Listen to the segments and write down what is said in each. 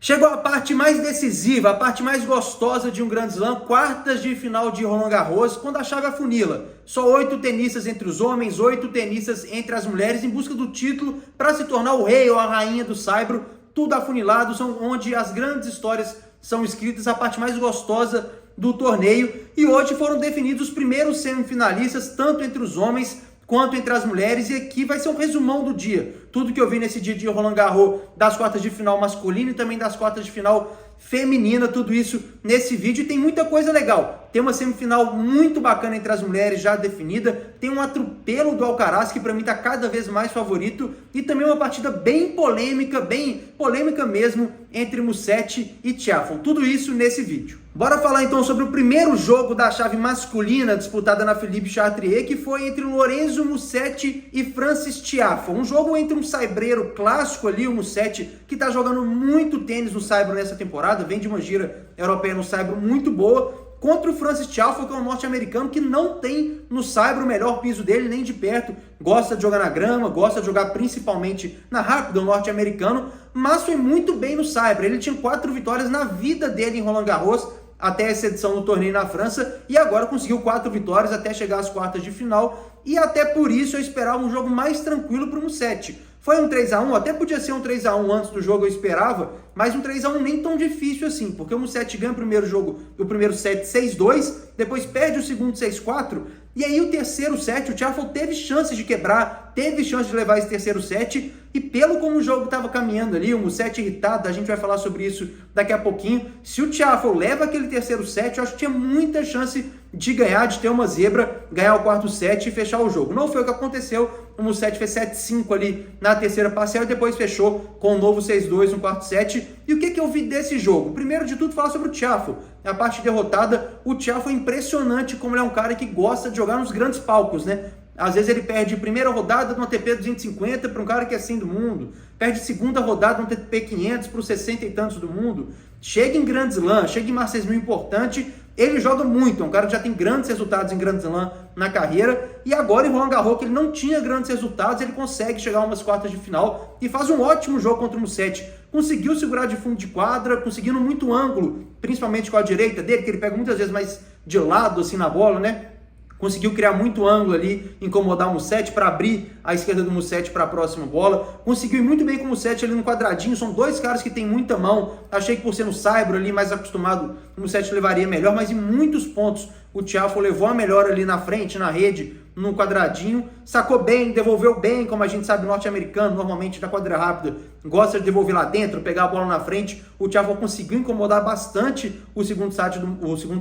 Chegou a parte mais decisiva, a parte mais gostosa de um Grand Slam, quartas de final de Roland Garros, quando a chave afunila. Só 8 tenistas entre os homens, 8 tenistas entre as mulheres, em busca do título para se tornar o rei ou a rainha do saibro, tudo afunilado, são onde as grandes histórias são escritas, a parte mais gostosa do torneio. E hoje foram definidos os primeiros semifinalistas, tanto entre os homens quanto entre as mulheres, e aqui vai ser um resumão do dia. Tudo que eu vi nesse dia de Roland Garros, das quartas de final masculina e também das quartas de final feminina, tudo isso nesse vídeo. E tem muita coisa legal. Tem uma semifinal muito bacana entre as mulheres já definida, tem um atropelo do Alcaraz, que para mim está cada vez mais favorito, e também uma partida bem polêmica mesmo, entre Musetti e Tiafoe. Tudo isso nesse vídeo. Bora falar então sobre o primeiro jogo da chave masculina disputada na Philippe Chatrier, que foi entre Lorenzo Musetti e Frances Tiafoe. Um jogo entre um saibreiro clássico ali, o Musetti, que está jogando muito tênis no saibro nessa temporada, vem de uma gira europeia no saibro muito boa, contra o Frances Tiafoe, que é um norte-americano que não tem no saibro o melhor piso dele, nem de perto. Gosta de jogar na grama, gosta de jogar principalmente na rápida, o norte-americano, mas foi muito bem no saibro. Ele tinha 4 vitórias na vida dele em Roland Garros, até essa edição do torneio na França, e agora conseguiu 4 vitórias até chegar às quartas de final, e até por isso eu esperava um jogo mais tranquilo para o Musetti. Foi um 3-1, até podia ser um 3-1 antes do jogo, eu esperava, mas um 3-1 nem tão difícil assim, porque o Musetti ganha o primeiro jogo, o primeiro set 6-2, depois perde o segundo 6-4, e aí o terceiro set, o Tiafoe teve chances de quebrar, teve chance de levar esse terceiro set, e pelo como o jogo estava caminhando ali, o Musetti irritado, a gente vai falar sobre isso daqui a pouquinho, se o Tiafoe leva aquele terceiro set, eu acho que tinha muita chance de ganhar, de ter uma zebra, ganhar o quarto set e fechar o jogo. Não foi o que aconteceu, o Musetti fez 7-5 ali na terceira parcial e depois fechou com um novo 6-2 no quarto set. E o que eu vi desse jogo? Primeiro de tudo, falar sobre o Tiafoe. A parte derrotada, o Tiafoe é impressionante como ele é um cara que gosta de jogar nos grandes palcos, né? Às vezes ele perde primeira rodada no ATP 250 para um cara que é assim do mundo, perde segunda rodada no ATP 500 para os 60 e tantos do mundo, chega em Grand Slam, chega em Masters 1000 importante, ele joga muito, é um cara que já tem grandes resultados em Grand Slam na carreira, e agora em Roland Garros, que ele não tinha grandes resultados, ele consegue chegar a umas quartas de final e faz um ótimo jogo contra o Musetti. Conseguiu segurar de fundo de quadra, conseguindo muito ângulo, principalmente com a direita dele, que ele pega muitas vezes mais de lado assim na bola, né? Conseguiu criar muito ângulo ali, incomodar o Musetti para abrir a esquerda do Musetti para a próxima bola. Conseguiu ir muito bem com o Musetti ali no quadradinho. São dois caras que têm muita mão. Achei que por ser no saibro ali, mais acostumado, o Musetti levaria melhor. Mas em muitos pontos o Tiafoe levou a melhor ali na frente, na rede, no quadradinho. Sacou bem, devolveu bem, como a gente sabe, o norte-americano, normalmente na quadra rápida, gosta de devolver lá dentro, pegar a bola na frente. O Tiafoe conseguiu incomodar bastante o segundo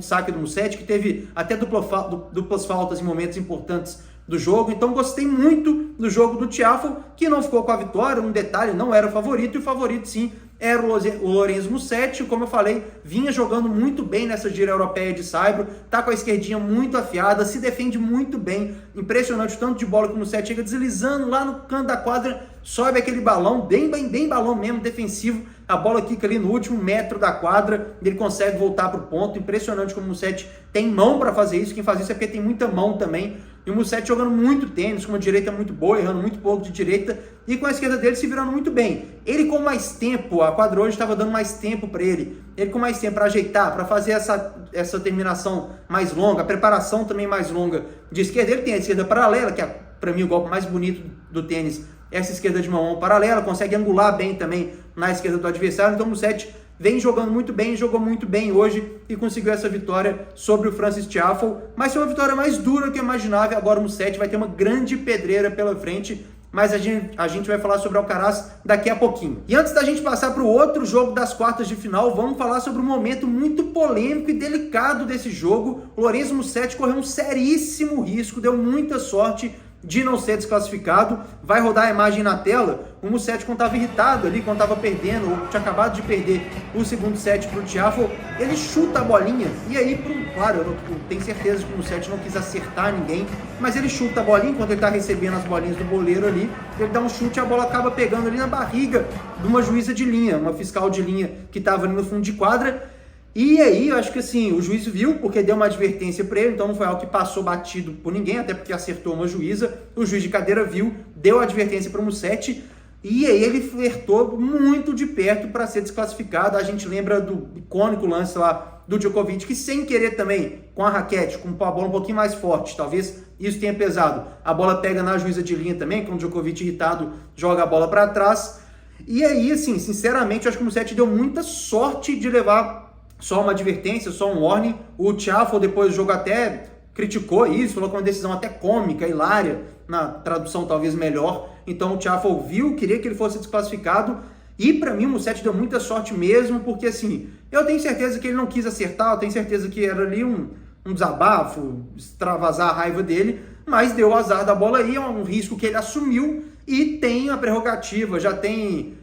saque do Musetti, que teve até duplas faltas em momentos importantes do jogo. Então gostei muito do jogo do Tiafoe, que não ficou com a vitória. Um detalhe, não era o favorito, e o favorito sim era o Lorenzo Musetti. Como eu falei, vinha jogando muito bem nessa gira europeia de saibro, tá com a esquerdinha muito afiada, se defende muito bem, impressionante o tanto de bola que o Musetti chega deslizando lá no canto da quadra, sobe aquele balão, bem balão mesmo, defensivo, a bola quica ali no último metro da quadra, ele consegue voltar para o ponto. Impressionante como o Musetti tem mão para fazer isso, quem faz isso é porque tem muita mão também, e o Musetti jogando muito tênis, com uma direita muito boa, errando muito pouco de direita, e com a esquerda dele se virando muito bem. Ele com mais tempo, a quadra hoje estava dando mais tempo para ele com mais tempo para ajeitar, para fazer essa terminação mais longa, a preparação também mais longa de esquerda. Ele tem a esquerda paralela, que é para mim o golpe mais bonito do tênis, essa esquerda de mão paralela, consegue angular bem também na esquerda do adversário. Então o Musetti vem jogando muito bem, jogou muito bem hoje e conseguiu essa vitória sobre o Frances Tiafoe, mas foi uma vitória mais dura que eu imaginava. E agora o Musetti vai ter uma grande pedreira pela frente, mas a gente vai falar sobre o Alcaraz daqui a pouquinho. E antes da gente passar para o outro jogo das quartas de final, vamos falar sobre um momento muito polêmico e delicado desse jogo. O Lorenzo Musetti correu um seríssimo risco, deu muita sorte de não ser desclassificado. Vai rodar a imagem na tela. O Musetti, quando estava irritado ali, quando estava perdendo, ou tinha acabado de perder o segundo set para o Tiafoe, ele chuta a bolinha, e aí, claro, eu tenho certeza que o Musetti não quis acertar ninguém, mas ele chuta a bolinha, enquanto ele está recebendo as bolinhas do boleiro ali, ele dá um chute e a bola acaba pegando ali na barriga de uma juíza de linha, uma fiscal de linha que estava ali no fundo de quadra. E aí, eu acho que assim, o juiz viu, porque deu uma advertência para ele, então não foi algo que passou batido por ninguém, até porque acertou uma juíza. O juiz de cadeira viu, deu a advertência para o Musetti, E aí ele flertou muito de perto para ser desclassificado. A gente lembra do icônico lance lá do Djokovic, que sem querer também, com a raquete, com a bola um pouquinho mais forte, talvez isso tenha pesado. A bola pega na juíza de linha também, quando o Djokovic irritado joga a bola para trás. E aí, assim, sinceramente, eu acho que o Musetti deu muita sorte de levar só uma advertência, só um warning. O Tiafoe depois do jogo até criticou isso, falou que é uma decisão até cômica, hilária, na tradução talvez melhor. Então o Tiafoe viu, queria que ele fosse desclassificado, e para mim o Musetti deu muita sorte mesmo, porque assim, eu tenho certeza que ele não quis acertar, eu tenho certeza que era ali um desabafo, extravasar a raiva dele, mas deu o azar da bola aí, é um risco que ele assumiu e tem a prerrogativa, já tem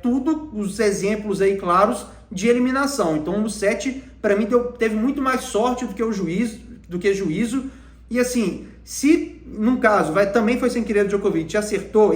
tudo, os exemplos aí claros de eliminação. Então o Musetti, para mim, teve muito mais sorte do que juízo, e assim, se num caso também foi sem querer o Djokovic, acertou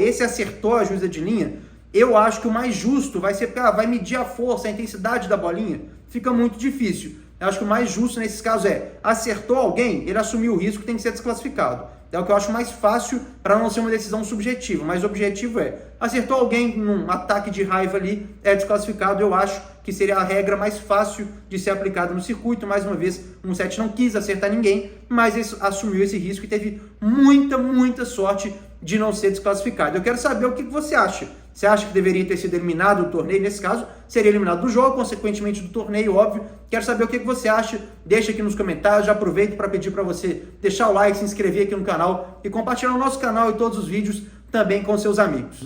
a juíza de linha, eu acho que o mais justo vai ser, vai medir a força, a intensidade da bolinha, fica muito difícil. Eu acho que o mais justo nesses casos acertou alguém, ele assumiu o risco, tem que ser desclassificado. É o que eu acho mais fácil para não ser uma decisão subjetiva, mas o objetivo acertou alguém num ataque de raiva ali, é desclassificado. Eu acho que seria a regra mais fácil de ser aplicada no circuito. Mais uma vez, o Musetti não quis acertar ninguém, mas ele assumiu esse risco e teve muita sorte de não ser desclassificado. Eu quero saber o que você acha. Você acha que deveria ter sido eliminado do torneio? Nesse caso, seria eliminado do jogo, consequentemente do torneio, óbvio. Quero saber o que você acha. Deixa aqui nos comentários. Já aproveito para pedir para você deixar o like, se inscrever aqui no canal e compartilhar o nosso canal e todos os vídeos também com seus amigos.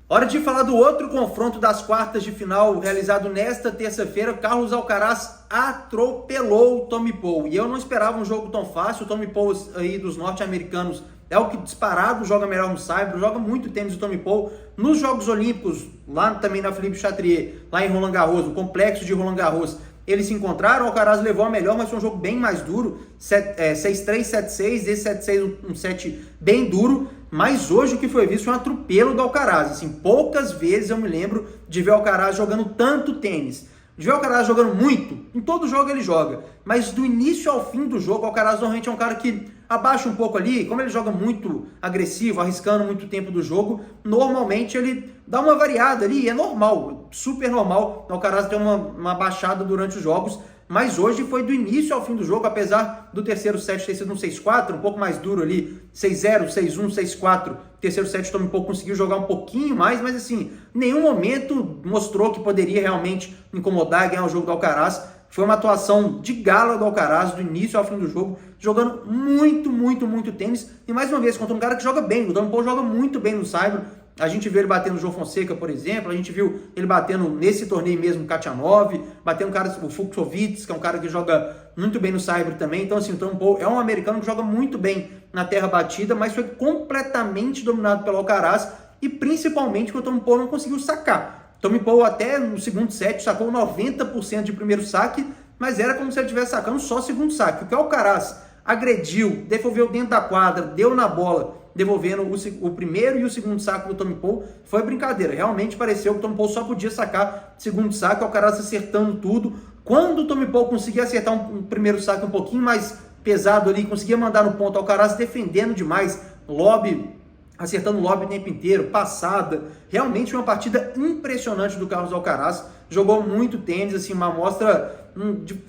Hora de falar do outro confronto das quartas de final, realizado nesta terça-feira. Carlos Alcaraz atropelou o Tommy Paul. E eu não esperava um jogo tão fácil. O Tommy Paul aí dos norte-americanos é o que disparado joga melhor no saibro, joga muito tênis o Tommy Paul. Nos Jogos Olímpicos, lá também na Philippe Chatrier, lá em Roland Garros, no complexo de Roland Garros, eles se encontraram, o Alcaraz levou a melhor, mas foi um jogo bem mais duro, 6-3, 7-6, esse 7-6 um set bem duro, mas hoje o que foi visto foi um atropelo do Alcaraz. Assim, poucas vezes eu me lembro de ver o Alcaraz jogando tanto tênis. De ver o Alcaraz jogando muito, em todo jogo ele joga, mas do início ao fim do jogo, o Alcaraz normalmente é um cara que abaixa um pouco ali, como ele joga muito agressivo, arriscando muito tempo do jogo, normalmente ele dá uma variada ali, é normal, super normal, o Alcaraz ter uma baixada durante os jogos, mas hoje foi do início ao fim do jogo, apesar do terceiro set ter sido um 6-4, um pouco mais duro ali, 6-0, 6-1, 6-4, terceiro set o Tommy Paul conseguiu jogar um pouquinho mais, mas assim, em nenhum momento mostrou que poderia realmente incomodar e ganhar o jogo do Alcaraz. Foi uma atuação de gala do Alcaraz, do início ao fim do jogo, jogando muito tênis, e mais uma vez, contra um cara que joga bem, o Tommy Paul joga muito bem no saibro. A gente viu ele batendo o João Fonseca, por exemplo, a gente viu ele batendo nesse torneio mesmo o Khachanov, batendo o Fucsovics, que é um cara que joga muito bem no saibro também. Então assim, o Tommy Paul é um americano que joga muito bem na terra batida, mas foi completamente dominado pelo Alcaraz, e principalmente porque o Tommy Paul não conseguiu sacar. O Tommy Paul até no segundo set sacou 90% de primeiro saque, mas era como se ele estivesse sacando só o segundo saque. O que o Alcaraz agrediu, devolveu dentro da quadra, deu na bola, devolvendo o primeiro e o segundo saque do Tommy Paul, foi brincadeira. Realmente pareceu que o Tommy Paul só podia sacar segundo saque, o Alcaraz acertando tudo. Quando o Tommy Paul conseguia acertar um primeiro saque um pouquinho mais pesado ali, conseguia mandar no ponto, o Alcaraz defendendo demais, lobby, acertando o lobby o tempo inteiro, passada. Realmente uma partida impressionante do Carlos Alcaraz. Jogou muito tênis, assim, uma amostra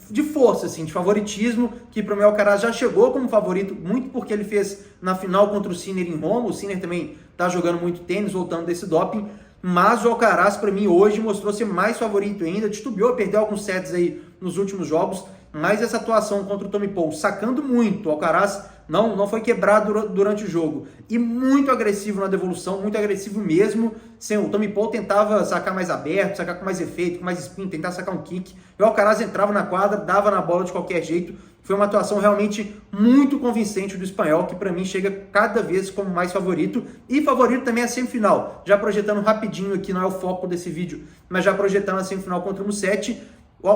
de força, assim, de favoritismo, que para o meu Alcaraz já chegou como favorito, muito porque ele fez na final contra o Sinner em Roma. O Sinner também está jogando muito tênis, voltando desse doping, mas o Alcaraz para mim hoje mostrou ser mais favorito ainda, titubeou, perdeu alguns sets aí nos últimos jogos, mas essa atuação contra o Tommy Paul, sacando muito, o Alcaraz não foi quebrado durante o jogo, e muito agressivo na devolução, muito agressivo mesmo. O Tommy Paul tentava sacar mais aberto, sacar com mais efeito, com mais spin, tentar sacar um kick, e o Alcaraz entrava na quadra, dava na bola de qualquer jeito. Foi uma atuação realmente muito convincente do espanhol, que para mim chega cada vez como mais favorito, e favorito também a semifinal. Já projetando rapidinho aqui, não é o foco desse vídeo, mas já projetando a semifinal contra o Musetti.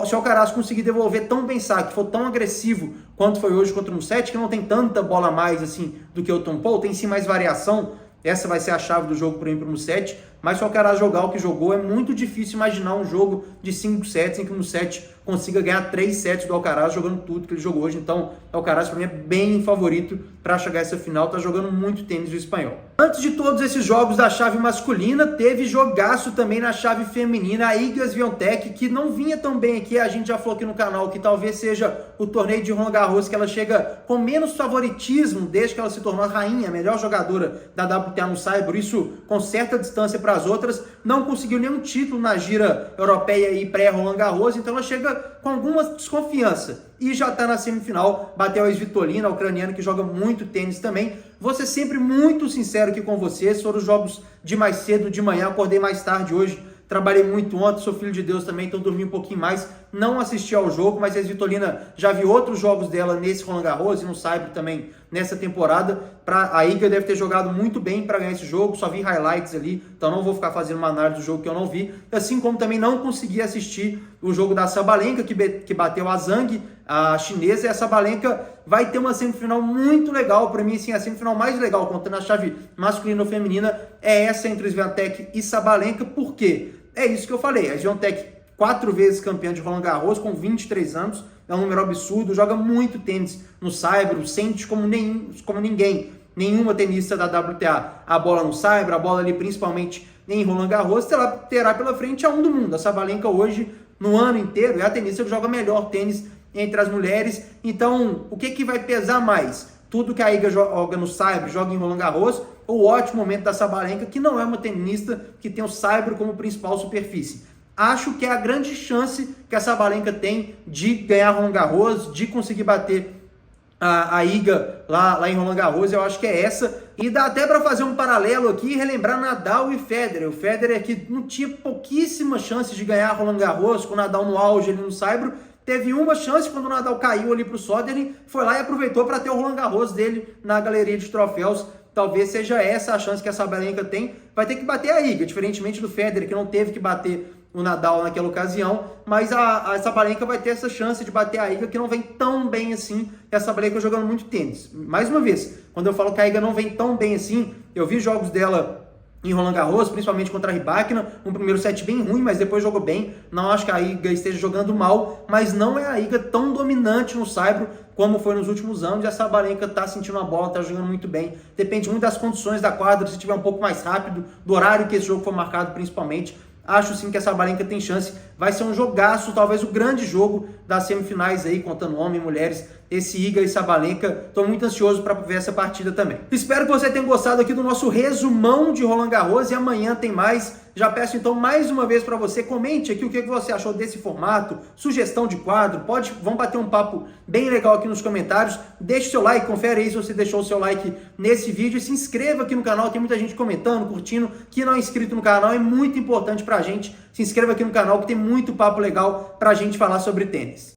Se o Alcaraz conseguir devolver tão bem saque, for tão agressivo quanto foi hoje contra o Musetti, que não tem tanta bola a mais assim do que o Tommy Paul, tem sim mais variação, essa vai ser a chave do jogo para o Musetti, mas se o Alcaraz jogar o que jogou, é muito difícil imaginar um jogo de 5 sets em que o Musetti consiga ganhar 3 sets do Alcaraz jogando tudo que ele jogou hoje. Então o Alcaraz para mim é bem favorito para chegar a essa final, tá jogando muito tênis do espanhol. Antes de todos esses jogos da chave masculina, teve jogaço também na chave feminina, a Iga Swiatek, que não vinha tão bem aqui, a gente já falou aqui no canal que talvez seja o torneio de Roland Garros que ela chega com menos favoritismo desde que ela se tornou a rainha, a melhor jogadora da WTA no Saibro, isso com certa distância para as outras, não conseguiu nenhum título na gira europeia e pré-Roland Garros, então ela chega com alguma desconfiança. E já está na semifinal, bateu a Svitolina, a ucraniana que joga muito tênis também. Vou ser sempre muito sincero aqui com vocês, foram os jogos de mais cedo, de manhã, acordei mais tarde hoje, trabalhei muito ontem, sou filho de Deus também, então dormi um pouquinho mais, não assisti ao jogo, mas a Svitolina já vi outros jogos dela nesse Roland Garros e no Saibro também nessa temporada. A Iga deve ter jogado muito bem para ganhar esse jogo, só vi highlights ali, então não vou ficar fazendo uma análise do jogo que eu não vi, assim como também não consegui assistir o jogo da Sabalenka, que bateu a Zhang, a chinesa, e a Sabalenka vai ter uma semifinal muito legal, para mim, assim, a semifinal mais legal, contando a chave masculina ou feminina, é essa entre Swiatek e Sabalenka, por quê? É isso que eu falei, a Swiatek 4 vezes campeã de Roland Garros, com 23 anos, é um número absurdo, joga muito tênis no Saibro, sente como ninguém, nenhuma tenista da WTA, a bola no Saibro, a bola ali principalmente em Roland Garros, terá pela frente a um do mundo. A Sabalenka hoje, no ano inteiro, é a tenista que joga melhor tênis entre as mulheres. Então, o que vai pesar mais? Tudo que a Iga joga no Saibro, joga em Roland Garros, ou o ótimo momento da Sabalenka, que não é uma tenista que tem o Saibro como principal superfície. Acho que é a grande chance que a Sabalenka tem de ganhar Roland Garros, de conseguir bater a Iga lá em Roland Garros, eu acho que é essa. E dá até para fazer um paralelo aqui e relembrar Nadal e Federer. O Federer, que não tinha pouquíssimas chances de ganhar Roland Garros, com o Nadal no auge ali no Saibro, teve uma chance quando o Nadal caiu ali para o Soderling, foi lá e aproveitou para ter o Roland Garros dele na galeria de troféus. Talvez seja essa a chance que a Sabalenka tem. Vai ter que bater a Iga, diferentemente do Federer, que não teve que bater o Nadal naquela ocasião, mas a Sabalenka vai ter essa chance de bater a Iga, que não vem tão bem assim, e a Sabalenka jogando muito tênis. Mais uma vez, quando eu falo que a Iga não vem tão bem assim, eu vi jogos dela em Roland Garros, principalmente contra a Rybakina, um primeiro set bem ruim, mas depois jogou bem. Não acho que a Iga esteja jogando mal, mas não é a Iga tão dominante no Saibro como foi nos últimos anos, e a Sabalenka tá sentindo a bola, tá jogando muito bem. Depende muito das condições da quadra, se tiver um pouco mais rápido, do horário que esse jogo for marcado principalmente. Acho sim que a Sabalenka tem chance, vai ser um jogaço, talvez o grande jogo das semifinais aí, contando homens e mulheres, esse Iga e Sabalenka. Estou muito ansioso para ver essa partida também. Espero que você tenha gostado aqui do nosso resumão de Roland Garros, e amanhã tem mais. Já peço então mais uma vez para você, comente aqui o que você achou desse formato, sugestão de quadro, vamos bater um papo bem legal aqui nos comentários. Deixe seu like, confere aí se você deixou o seu like nesse vídeo, e se inscreva aqui no canal, tem muita gente comentando, curtindo, que não é inscrito no canal, é muito importante pra gente. Se inscreva aqui no canal que tem muito papo legal pra gente falar sobre tênis.